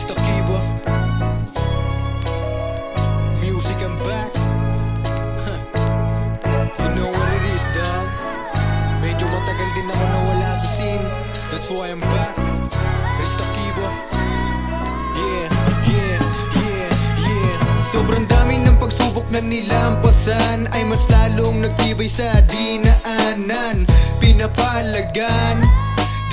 Mr. Kiba, music and back. You know what it is, dog. Medyo matagal din ako nawala sa scene. That's why I'm back. Mr. Kiba. Yeah, yeah, yeah, yeah. Sobrang dami ng pagsubok na nilampasan, ay mas lalong nagtibay sa dinaanan. Pinapalagan,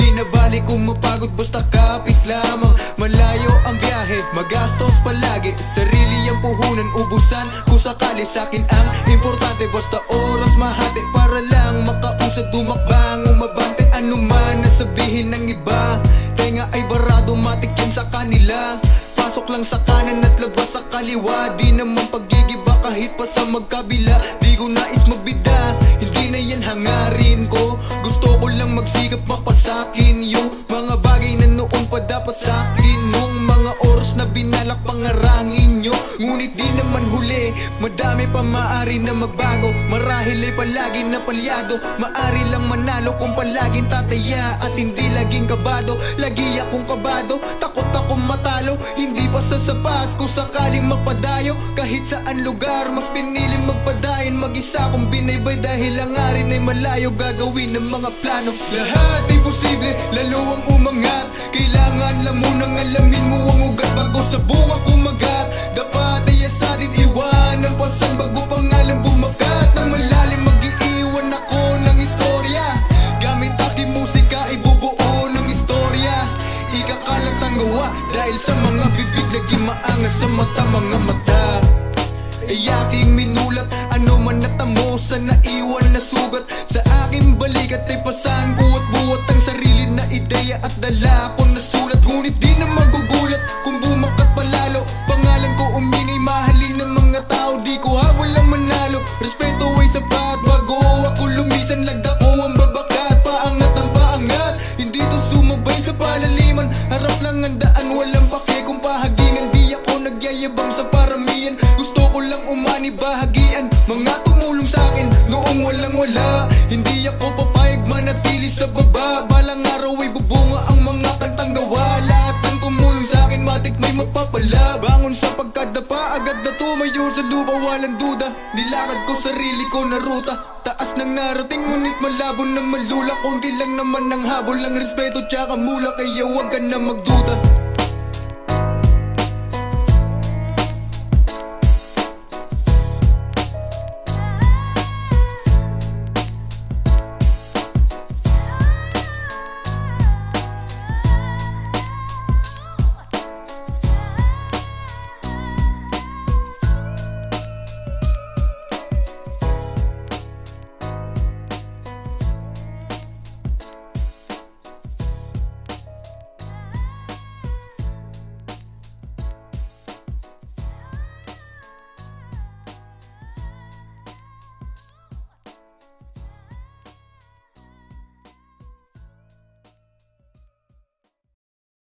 di na bali kung mapagod basta kapit lamang. Malayo ang biyahe, magastos palagi. Sarili ang puhunan, ubusan kung sakali. Sa'kin ang importante, basta oras mahati. Para lang makausad, dumakbang, umabante. Ano man na sabihin ng iba, tenga ay barado, matik yan sa kanila. Pasok lang sa kanan at labas sa kaliwa. Di naman pagigiba kahit pa sa magkabila. Di ko nais magbida, hindi na yan hangarin ko. Gusto ko lang magsikap mapasakin yung mga bagay na noon pa dapat sakin. Nung mga oras na binalak pangarangin nyo, ngunit di naman huli. Madami pa maari na magbago, marahil ay palagi na palyado. Maari lang manalo kung palaging tataya at hindi laging kabado. Lagi akong kabado, takot akong matalo. Hindi pa sasapat kung sakaling magpadayo. Kahit saan lugar, mas piniling magpadayon. Mag-isa akong binaybay dahil ang arin ay malayo. Gagawin ng mga plano, lahat ay posible, lalo ang umangat. Kailangan lang munang alamin mo ang ugat bago sa bunga kumagat. Dapat ay asatin, iwanan pasan bago pangalan bumakat. Nang malalim mag-iiwan ako ng istorya. Gamit aking musika, ibubuo ng istorya. Ikakalat ang gawa dahil sa mga bibig naging maangas sa mata, mga mata. Ay aking minulat, ano man natamo sa naiwan na sugat. Sa aking balikat ay pasan ko at buhat ang sarili na ideya at dala ko na sulat. Ngunit di na magugulat kung bumakat palalo. Pangalan ko umingay, mahalin ng mga tao. Di ko habol ang manalo, respeto ay sapat. Bago ako lumisan, lagda ko ang babakat. Paangat ang paangat, hindi to sumabay sa palaliman. Harap lang ang daan, walang pake kung pahagingan. Di ako nagyayabang sa paramihan, gusto ko lang umani bahagian. Mga tumulong sa'kin noong walang wala, hindi ako papayag manatili sa baba. Balang araw ay bubunga ang mga kantang gawa. Lahat ng tumulong sa'kin matik may mapapala. Bangon sa pagkadapa, agad na tumayo sa lupa, walang duda. Nilakad ko sarili ko na ruta, taas ng narating ngunit malabo na malula. Konti lang naman ang habol, ang respeto tsaka mula, kaya wag ka na magduda.